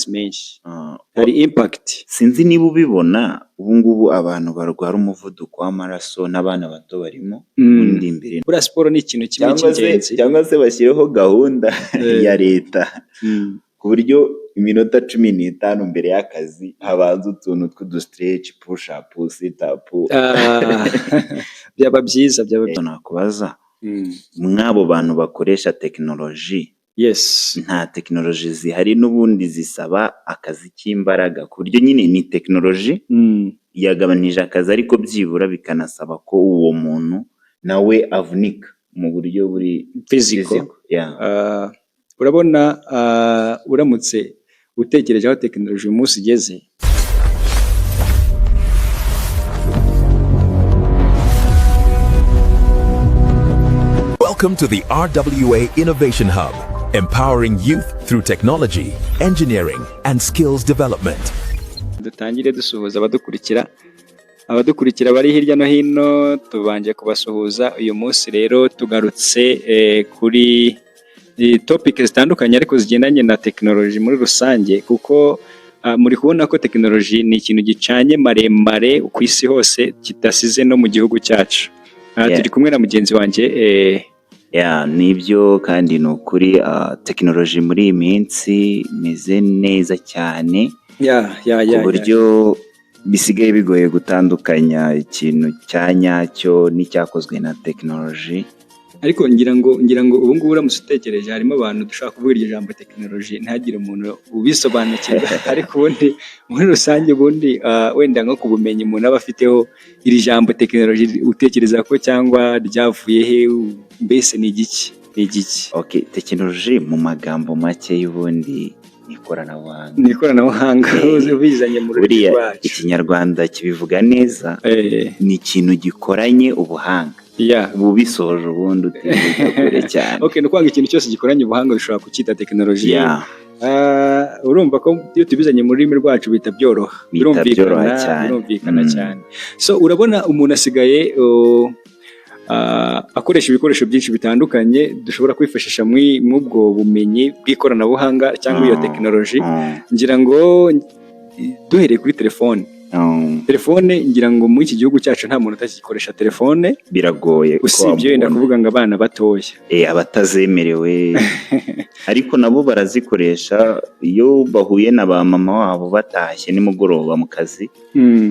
menshi hari impact. Sinzi niba ubibona ubu ngubu abantu barwara umuvuduko w'amaraso n'abana bato barimo undi imbere. Buriya siporo ni ikintu kimwe cy'ingenzi, cyangwa se bashyireho gahunda ya leta ku buryo iminota 15 mbere y'akazi habanza utuntu tw'udustretch, push up, sit up. byaba byiza. Nakubaza mwabo bantu bakoresha tekinoloji, yes, nta tekinoloji zihari n'ubundi zisaba akazi k'imbaraga ku buryo nyine ni tekinoloji yagabanije akazi, ariko byibura bikanasaba ko uwo muntu nawe avunika mu buryo buri physical. Urabona, uramutse utekereje aho tekinoloji uyu munsi igeze, Welcome to the RWA Innovation Hub, empowering youth through technology, engineering, and skills development. Dutangire dusuhuza abadukurikira bari hirya no hino, tubanje kubasuhuza. Uyu munsi rero tugarutse kuri topic zitandukanye ariko zigendanye na tekinoloji muri rusange, kuko muri kubona ko tekinoloji ni ikintu gicanye maremare ku isi hose, kidasize no mu gihugu cyacu. Turi kumwe na mugenzi wanjye. Nibyo kandi ni ukuri, tekinoloji muri iyi minsi imeze neza cyane ku buryo bisigaye bigoye gutandukanya ikintu cya nyacyo n'icyakozwe na tekinoloji. Ariko ngira ngo ubu ngubu uramutse utekereje, harimo abantu dushaka kuvuga iryo jambo tekinoloji ntagire umuntu ubisobanukirwa. Ariko ubundi muri rusange, ubundi wenda nko ku bumenyi umuntu aba afiteho iri jambo tekinoloji, utekereza ko cyangwa ryavuye he? Mbese ni igiki? Okay, tekinoloji mu magambo make y'ubundi ni ikoranabuhanga ubizanye mu rurimi rwacu. Ikinyarwanda kibivuga neza, ni ikintu gikoranye ubuhanga. Bubisoje ubundi utibuka kure cyane. Okay, no kwanga ikintu cyose gikoranye ubuhanga bishobora kucyita tekinoloji. Urumva ko iyo tubizanye mu rurimi rwacu bita byoroha, birumvikana cyane. So urabona umuntu asigaye akoresha ibikoresho byinshi bitandukanye dushobora kwifashisha mu ubwo bumenyi bw'ikoranabuhanga cyangwa iyo tekinoloji. Ngira ngo duhereye kuri telefone, ngira ngo muri iki gihugu cyacu nta muntu utagikoresha telefone. Biragoye, usibye wenda kuvuga ngo abana batoya, abatazemerewe ariko nabo barazikoresha iyo bahuye na ba mama wabo batashye nimugoroba mu kazi.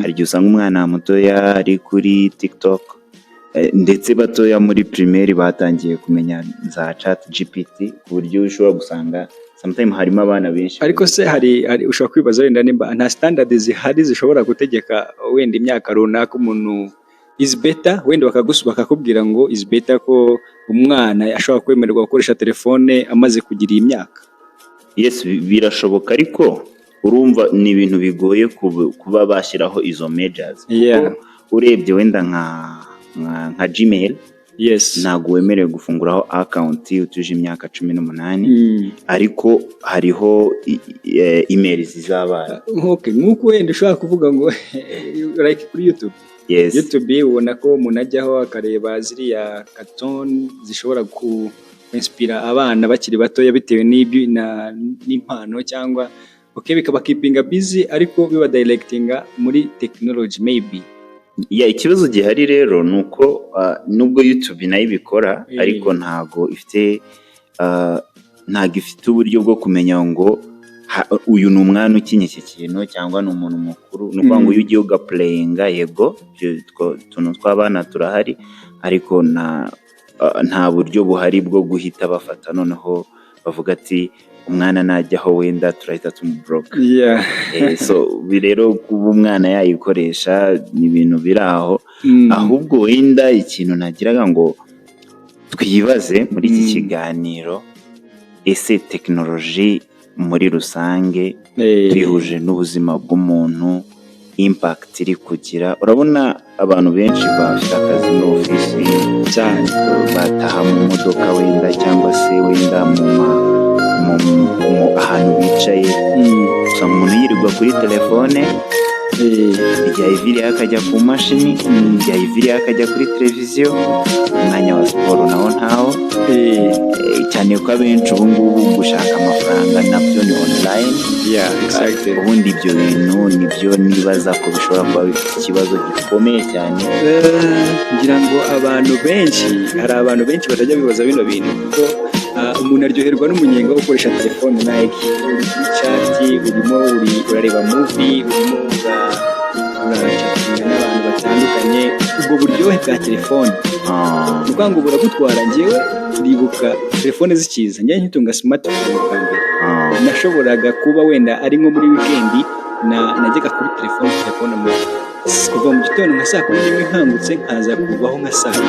Hari igihe usanga umwana mutoya ari kuri TikTok, ndetse batoya muri primaire batangiye kumenya za chat GPT, ku buryo ushobora gusanga sometimes harimo abana benshi. Ariko se hari ushobora kwibaza wenda nimba nta standard zihari zishobora gutegeka wenda imyaka runaka umuntu is better, wenda bakakubwira ngo is better ko umwana ashobora kwemererwa gukoresha telefone amaze kugira iyi myaka. Yes, birashoboka, ariko urumva ni ibintu bigoye kuba bashyiraho izo measures. Urebye wenda nka Gmail, ntabwo wemerewe gufunguraho account utuje imyaka 18, ariko hariho email zizabana. Okay, nk'uko wenda ushobora kuvuga ngo like kuri YouTube. YouTube ubona ko umuntu ajyaho akareba ziriya cartoon zishobora inspira abana bakiri batoya bitewe n'impano cyangwa bikaba keepinga busy, ariko biba directinga muri technology maybe. Ikibazo gihari rero ni uko nubwo YouTube nayo ibikora, ariko ntago ifite uburyo bwo kumenya ngo uyu ni umwana ukinye iki kintu cyangwa ni umuntu mukuru. Ni ukuvuga ngo iyo ugiye ugaplayinga, yego tuntu tw'abana turahari, ariko nta buryo buhari bwo guhita bafata noneho bavuga ati umwana najyaho wenda turahita tumublock. So rero kuba umwana yayikoresha ni ibintu biri aho. Ahubwo wenda ikintu nagiraga ngo twibaze muri iki kiganiro, ese tekinoloji muri rusange bihuje n'ubuzima bw'umuntu, impact iri kugira. Urabona abantu benshi bafite akazi mu ofisi cyane, bataha mu modoka wenda cyangwa se wenda mu ahantu bicaye, usanga umuntu yirirwa kuri telefone ryayiviriye akajya ku mashini, ryayiviriye akajya kuri televiziyo, umwanya wa siporo nawo ntawo. Cyane ko abenshi ubu ngubu gushaka amafaranga nabyo ni online. Ubundi ibyo bintu nibyo nibaza ko bishobora kuba bifite ikibazo gikomeye cyane. Ngira ngo hari abantu benshi batajya bibaza bino bintu, kuko umuntu aryoherwa n'umunyenga wo gukoresha telefone like uri kuri chat, urimo urareba movie, urimo uracatinga n'abantu batandukanye. Ubwo buryohe bwa telefone ni ukuvuga ngo buragutwara. Njyewe ndibuka telefone zikiza, njyewe nkitunga smartphone bwa mbere, nashoboraga kuba wenda ari nko muri weekend najyaga kuri telefone kuva mu gitondo nka saa 11 nkangutse nkaza kuvaho nka saa.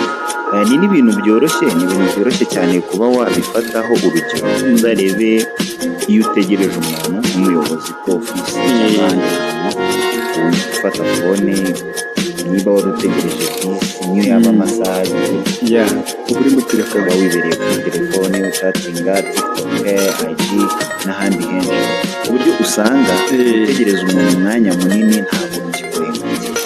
Ni n'ibintu byoroshye cyane kuba wabifataho urugero. Uzarebe iyo utegereje umuntu nk'umuyobozi ku ofisi cyangwa ahandi ufata fone, niba wari utegereje bisi niyo yaba amasaha uba uri muri telefone, wibereye kuri telefone ucatinga TikTok, IG n'ahandi henshi, ku buryo usanga utegereza umuntu umwanya munini ntabwo bikigoye.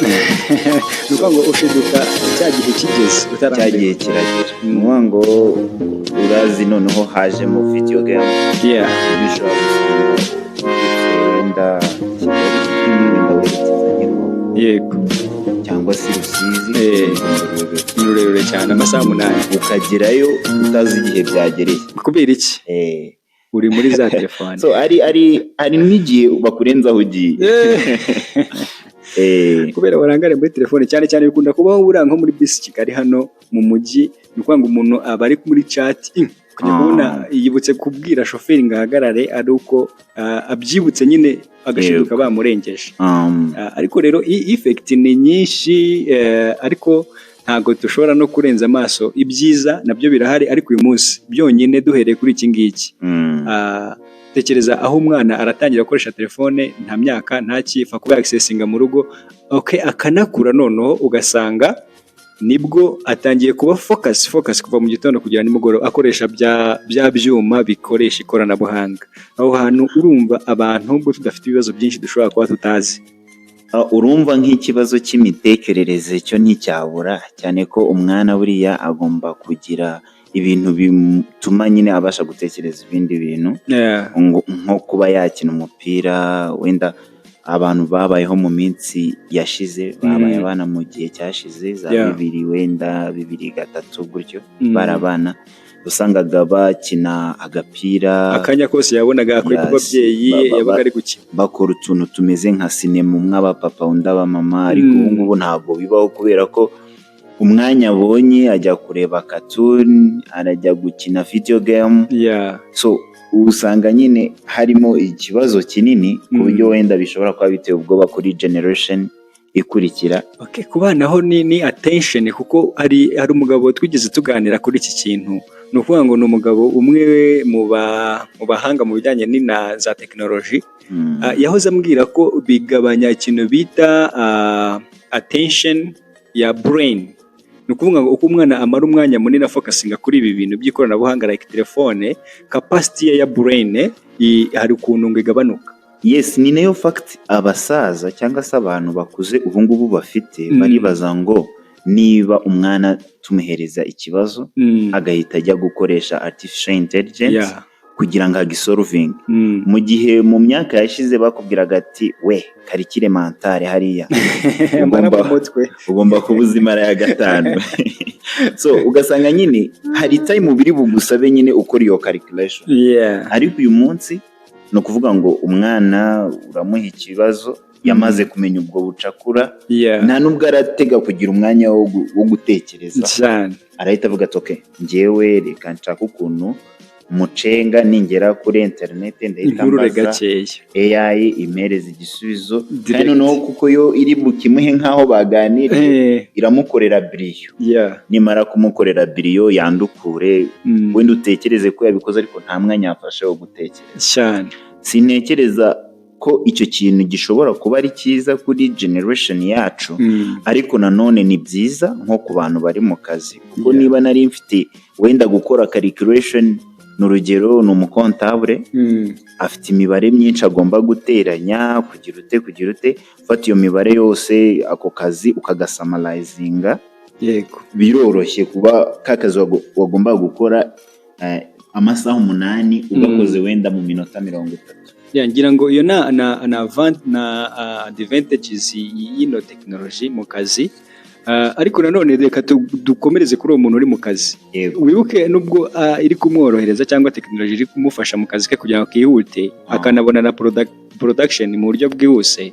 ni ukuvuga ngo ushiduka cya gihe kigeze, cya gihe kirageze. Ni ukuvuga ngo urazi noneho hajemo video game, bishobora wenda yego cyangwa se Rusizi, ni rurerure cyane, amasaha 8 ukagerayo utazi igihe byagereye. Kubera iki? Uri muri za telefone. So ari n'igihe bakurenzaho ugiye. Kubera warangare muri telefone cyane bikunda kubaho buriya nko muri bisi Kigali hano mu mujyi. Ni ukuvuga ngo umuntu aba ari muri chat, kujya kubona yibutse kubwira shoferi ngo ahagarare, ari uko abyibutse nyine agashiduka bamurengeje. Ariko rero effect ni nyinshi, ariko ntago dushobora no kurenza amaso. Ibyiza nabyo birahari, ariko uyu munsi byonyine duhereye kuri iki ngiki, tekereza aho umwana aratangira gukoresha telefone nta myaka nta kifa kuba accessinga mu rugo, akanakura noneho ugasanga nibwo atangiye kuba focus kuva mu gitondo kugera nimugoroba akoresha bya byuma bikoresha ikoranabuhanga. Aho hantu urumva abantu ubwo tudafite ibibazo byinshi dushobora kuba tutazi. Urumva nk'ikibazo cy'imitekerereze cyo nticyabura, cyane ko umwana buriya agomba kugira ibintu bituma nyine abasha gutekereza ibindi bintu, nko kuba yakina umupira. Wenda abantu babayeho mu minsi yashize, babaye abana mu gihe cyashize za 2000 wenda 2003 gutyo, barabana usangaga bakina agapira, akanya kose yabonaga kuri babyeyi yabaga ari gukina, bakora utuntu tumeze nka sinema, umwe aba papa undi aba mama. Ariko ubu ngubu ntabwo bibaho, kubera ko umwanya abonye ajya kureba cartoon, arajya gukina video game. So usanga nyine harimo ikibazo kinini, ku buryo wenda bishobora kuba biteye ubwoba kuri generation ikurikira. Ku bana ho ni attention, kuko hari umugabo twigeze tuganira kuri iki kintu. Ni ukuvuga ngo ni umugabo umwe mu bahanga mu bijyanye n'ina za tekinoloji, yahoze ambwira ko bigabanya ikintu bita attention ya brain. Ni ukuvuga ngo uko umwana amara umwanya munini afokasinga kuri ibi bintu by'ikoranabuhanga like telefone, capacity ya brain hari ukuntu ngo igabanuka. Yes, ni nayo fact abasaza cyangwa se abantu bakuze ubu ngubu bafite, baribaza ngo niba umwana tumuhereza ikibazo agahita ajya gukoresha artificial intelligence kugira ngo agisolving, mu gihe mu myaka yashize bakubwiraga ati we karikire mentale hariya ugomba kuba uzimara ya 5. So ugasanga nyine hari time biri bugusabe nyine ukora iyo calculation. Ariko uyu munsi no kuvuga ngo umwana uramuha ikibazo yamaze kumenya ubwo bucakura, nta nubwo aratega kugira umwanya wo gutekereza. Arahita avuga ati okay, njyewe reka nshaka ukuntu mucenga ningera kuri internet ndahita mbaza AI imereza igisubizo, kandi noneho kuko yo iri bukimuhe nkaho baganiriye, iramukorera brillo. Nimara kumukorera brillo yandukure, wenda utekereze ko yabikoze, ariko nta mwanya yafashe wo gutekereza. Sinekereza ko icyo kintu gishobora kuba ari cyiza kuri generation yacu, ariko nanone ni byiza nko ku bantu bari mu kazi, kuko niba nari mfite wenda gukora calculation ni urugero, ni umukontabure afite imibare myinshi agomba guteranya kugira ute ufata iyo mibare yose ako kazi ukagasamarayizinga. yego Biroroshye kuba ka kazi wagomba gukora amasaha 8 ugakoze wenda mu minota 30. ngira ngo iyo na advantages y'ino technology mu kazi. Ariko nanone reka dukomereze kuri uwo muntu uri mu kazi. Wibuke nubwo iri kumworohereza cyangwa technology iri kumufasha mu kazi ke kugira ngo kihute akanabona na production mu buryo bwihuse.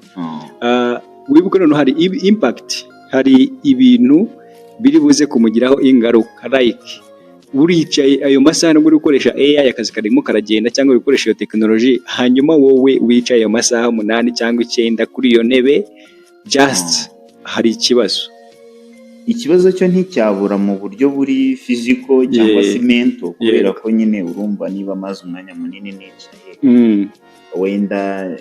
Wibuke none hari impact, hari ibintu biri buze kumugiraho ingaruka, like uricaye ayo masaha no gukoresha AI akazi karimo karagenda, cyangwa gukoresha iyo technology, hanyuma wowe wicaye ayo masaha 8 cyangwa 9 kuri iyo ntebe, just hari ikibazo cyo nticyabura mu buryo buri physical cyangwa si mental, kubera ko nyine urumva niba maze umwanya munini nicaye wenda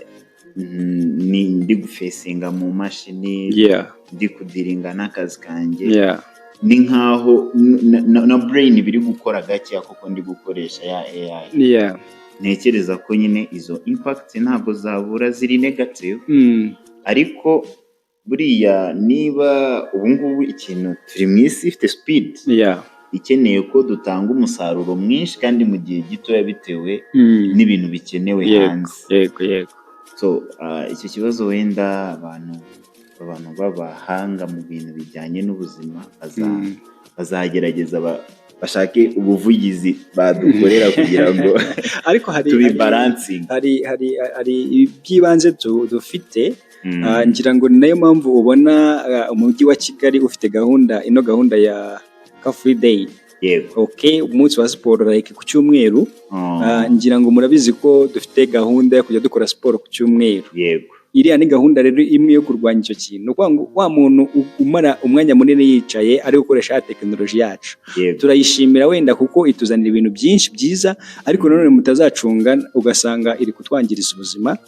ndi gufacinga mu mashini, ndi kudiringa n'akazi kanjye, ni nkaho na brain biri gukora gake kuko ndi gukoresha ya AI. Ntekereza ko nyine izo impact ntabwo zabura ziri negative. Ariko buriya niba ubu ngubu ikintu turi mu isi ifite speed, ikeneye ko dutanga umusaruro mwinshi kandi mu gihe gitoya bitewe n'ibintu bikenewe hanze. Yego. So icyo kibazo wenda abantu b'abahanga mu bintu bijyanye n'ubuzima bazagerageza bashake ubuvugizi badukorera kugira ngo ariko hari iby'ibanze dufite. Ngira ngo ni nayo mpamvu ubona umujyi wa Kigali ufite gahunda ya Car Free Day. Umunsi wa siporo like ku cyumweru. Ngira ngo murabizi ko dufite gahunda yo kujya dukora siporo ku cyumweru. Iriya ni gahunda rero imwe yo kurwanya icyo kintu. Wa muntu umara umwanya munini yicaye ari gukoresha technology yacu. Turayishimira wenda kuko ituzanira ibintu byinshi byiza, ariko nanone mutazacunga ugasanga iri kutwangiriza ubuzima.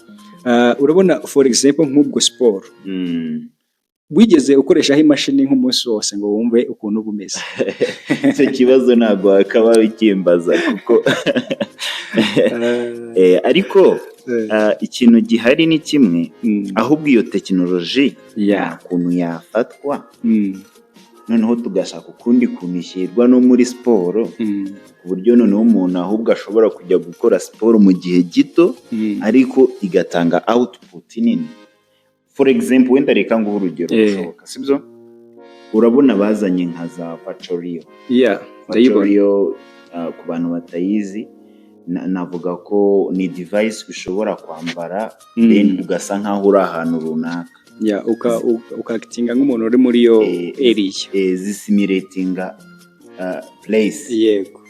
Urabona for example nk'ubwo siporo, wigeze ukoreshaho imashini nk'umunsi wose ngo wumve ukuntu bumeze? Icyo kibazo ntabwo akaba bikimbaza kuko ariko ikintu gihari ni kimwe, ahubwo iyo tekinoloji ukuntu yafatwa noneho tugashaka ukundi kunishyirwa no muri siporo, ku buryo noneho umuntu ahubwo ashobora kujya gukora siporo mu gihe gito ariko igatanga output nini. For example, wenda reka nguhe urugero rushoboka, sibyo? Urabona bazanye nka za Vachorio. Vachorio ku bantu batayizi, navuga ko ni device ushobora kwambara then ugasa nkaho uri ahantu runaka. Ukakitinga nk'umuntu uri muri yo area. Zisimulatinga place. Yego.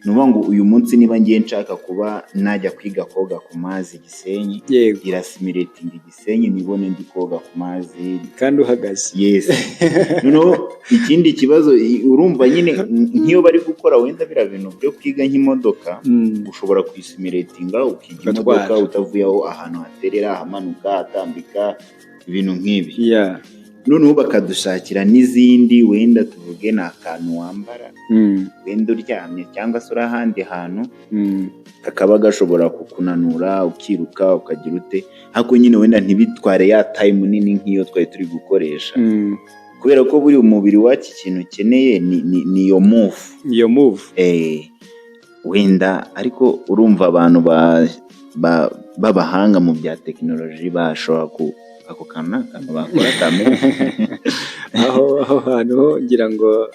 Nuvuga ngo uyu munsi niba ngiye nshaka kuba najya kwiga koga ku mazi Gisenyi, irasimulatinga Gisenyi nibone ndi koga ku mazi kandi uhagaze. Noneho ikindi kibazo urumva nyine nk'iyo bari gukora wenda bira bintu byo kwiga nk'imodoka, ushobora kuyisimulatinga ukiga imodoka utavuye aho ahantu haterera, hamanuka, atambika, ibintu nk'ibi. Noneho bakadushakira n'izindi wenda tuvuge na akantu wambara wenda uryamye cyangwa se uri ahandi hantu kakaba gashobora kukunanura ukiruka ukagira ute, ariko nyine wenda ntibitware ya time nini nk'iyo twari turi gukoresha, kubera ko buri umubiri wacu ikintu ukeneye ni iyo move. Wenda ariko urumva abantu b'abahanga mu bya tekinoloji bashobora ako kana bakora kamera aho hantu ngira ngo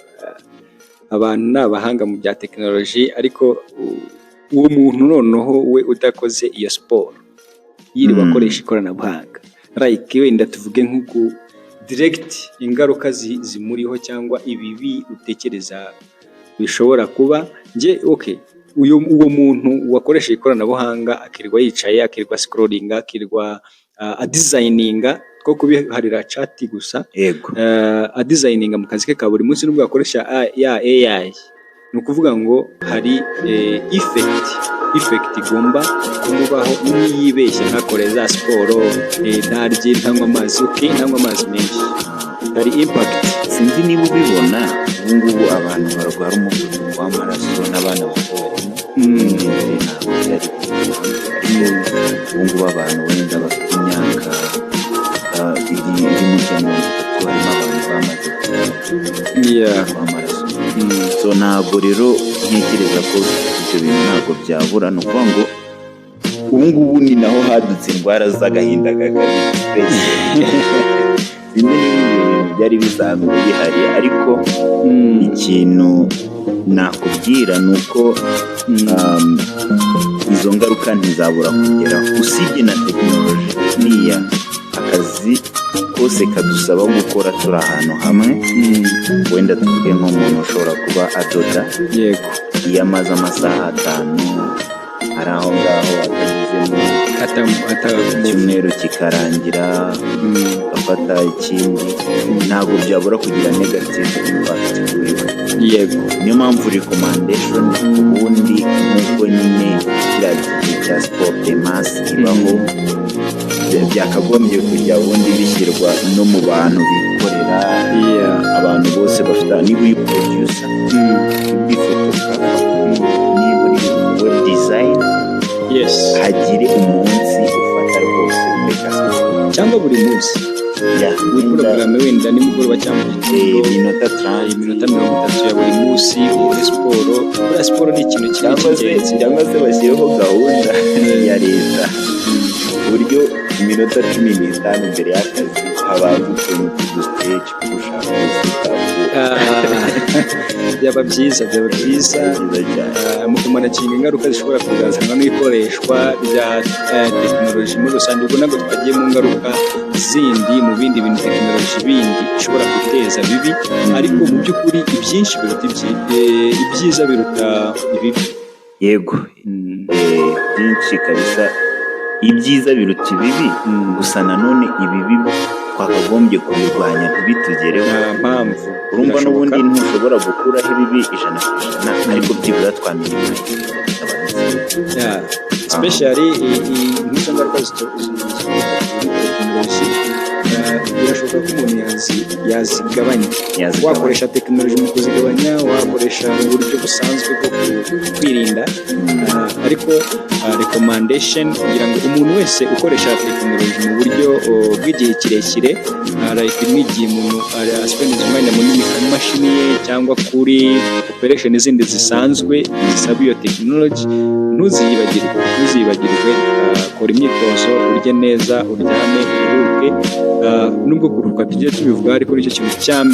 abantu ni abahanga mu bya tekinoloji, ariko uwo muntu noneho we udakoze iyo siporo yiriwe akoresha ikoranabuhanga, like wenda tuvuge nk'uko direct ingaruka zimuriho cyangwa ibibi utekereza bishobora kuba uwo muntu wakoresha ikoranabuhanga akirirwa yicaye, akirirwa scrollinga, akirirwa designinga two kubiharira chat gusa, designinga mu kazi ke ka buri munsi, nubwo akoresha ya AI, ni ukuvuga ngo hari effect igomba kumubaho niyibeshye nkakore za siporo, ntarye ntanywa amazi menshi, hari impact. Sinzi niba ubibona ubu ngubu abantu barwara umuvuduko w'amaraso n'abana bato barimo ntabwo byari ubu ngubu abantu wenda bafite imyaka iri mu cyenda harimo abantu bamaze amaraso. So ntabwo rero ntekereza ko ibyo bintu ntabwo byabura, ni ukuvuga ngo ubu ngubu ni naho hadutse indwara z'agahinda gakabije. Bimwe n'ibindi bintu byari bisanzwe bihari, ariko ikintu nakubwira ni uko izo ngaruka ntizabura kugeraho. Usibye na tekinoloji, niya akazi kose kadusaba gukora turi ahantu hamwe, wenda tuvuge nk'umuntu ushobora kuba adoda, yego, iyo amaze amasaha 5 ari aho ngaho atagezemo icyumweru kikarangira, agafata ikindi, ntabwo byabura kugira negative impact kuri we. yego, niyo mpamvu recommendation ubundi nk'uko nyine kiriya gihe cya sport de masse ibaho, byakagombye kujya ubundi bishyirwa no mu bantu bikorera, abantu bose bafite, niba uri producer, uri photographer, niba uri web design, hagire umunsi ufata rwose umeka siporo, cyangwa buri munsi porogaramu wenda nimugoroba cyangwa iminota 30 ya buri munsi muri siporo. Buriya siporo ni ikintu cy'ingenzi, cyangwa se bashyireho gahunda ya leta ku buryo iminota 15 mbere y'akazi habanza utuntu tw'udustage gushaka byaba byiza mu kumanaginga ingaruka zishobora kuzazanwa n'ikoreshwa rya tekinoloji muri rusange. Ubwo ntabwo tutagiye mu ngaruka zindi, mu bindi bintu tekinoloji bindi ishobora guteza bibi, ariko mu by'ukuri ibyinshi biruta ibyiza biruta ibibi. Yego, byinshi kabisa, ibyiza biruta ibibi, gusa nanone ibibi twakagombye kubirwanya ntibitugereho. Nta mpamvu, urumva n'ubundi ntushobora gukuraho ibibi 100%, ariko byibura twamenya especially nk'izo ngaruka zitekinoloji. Birashoboka ko umuntu yazigabanya. Wakoresha tekinoloji mu kuzigabanya, wakoresha uburyo busanzwe bwo kwirinda, ariko recommendation kugira ngo umuntu wese ukoresha tekinoloji mu buryo bw'igihe kirekire, n'igihe umuntu aspending umwanya munini ku mashini ye cyangwa kuri operation izindi zisanzwe zisaba iyo tekinoloji, ntuzibagirwe. Kora imyitozo, urye neza, uryame, uruhuke. Nubwo kuruhuka tugiye tubivuga, ariko nicyo kintu cya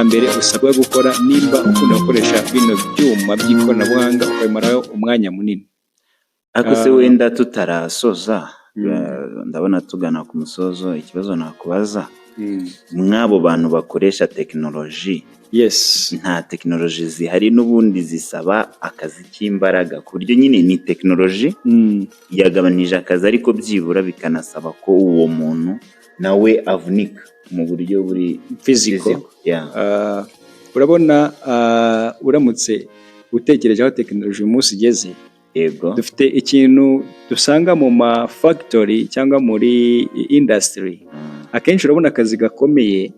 mbere usabwa gukora nimba ukunda gukoresha bino byuma by'ikoranabuhanga ukabimaraho umwanya munini. Ariko se wenda tutarasoza, ndabona tugana ku musozo, ikibazo nakubaza, mwabo bantu bakoresha tekinoloji, nta tekinoloji zihari n'ubundi zisaba akazi k'imbaraga, ku buryo nyine ni tekinoloji yagabanije akazi, ariko byibura bikanasaba ko uwo muntu nawe avunika mu buryo buri physical. Urabona, uramutse utekereje aho tekinoloji uyu munsi igeze, yego, dufite ikintu dusanga mu ma factory cyangwa muri industry. Akenshi urabona akazi gakomeye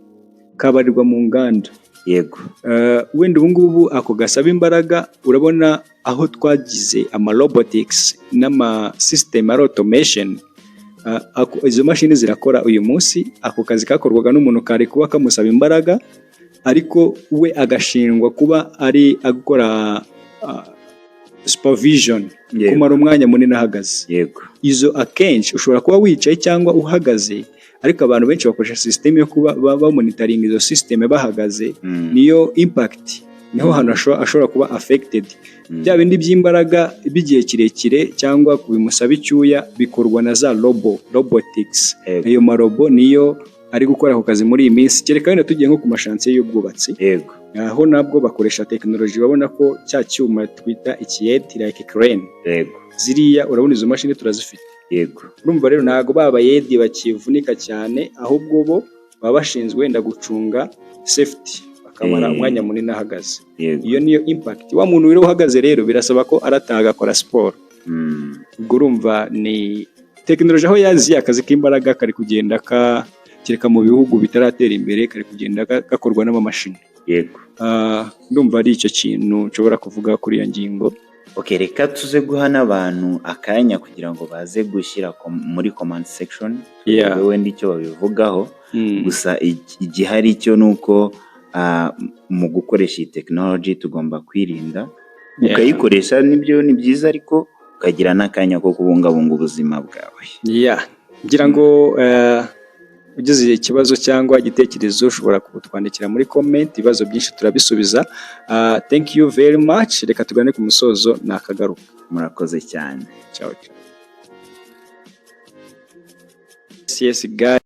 kabarirwa mu nganda. Yego, wenda ubu ngubu ako gasaba imbaraga. Urabona aho twagize ama robotics n'ama system automation, izo mashini zirakora uyu munsi. Ako kazi kakorwaga n'umuntu kari kuba kamusaba imbaraga, ariko we agashingwa kuba ari agukora supervision, kumara umwanya munini ahagaze. Yego, izo akenshi ushobora kuba wicaye cyangwa uhagaze, ariko abantu benshi bakoresha system yo kuba bamonitoring izo system bahagaze. Niyo impact, niho hantu ashobora kuba affected. Bya bindi by'imbaraga by'igihe kirekire cyangwa kubimusaba icyuya bikorwa na za robotics. Ayo marobo niyo ari gukora ako kazi muri iyi minsi. Kereka wenda tugiye nko ku mashansiye y'ubwubatsi, yego, aho nabwo bakoresha tekinoloji. Babona ko cya cyuma twita ikiyedi like crane, yego, ziriya urabona izo mashini turazifite. Yego, urumva rero ntago babayedi bakivunika cyane, ahubwo bo baba bashinzwe wenda gucunga safety, bakamara umwanya munini ahagaze. Iyo niyo impact. Wa muntu wiro uhagaze rero birasaba ko arataha agakora siporo. Ubwo urumva ni tekinoloji aho yazi akazi k'imbaraga kari kugenda kereka mu bihugu bitaratera imbere, kari kugenda gakorwa n'amamashini. Yego, ndumva ari icyo kintu nshobora kuvuga kuri iyo ngingo. Okay, reka tuze guha n'abantu akanya kugira ngo baze gushyira muri comment section Yeah. wenda icyo babivugaho. Mm. Gusa igihari cyo nuko mu gukoresha iyi technology tugomba kwirinda ukayikoresha, nibyo ni byiza, ariko ukagira n'akanya ko kubungabunga ubuzima bwawe. Yeah, ngira ngo ugize ikibazo cyangwa igitekerezo ushobora kutwandikira muri comment, ibibazo byinshi turabisubiza. Thank you very much. Reka tugane ku musozo, nakagaruka. Murakoze cyane. Ciao. Yes guys.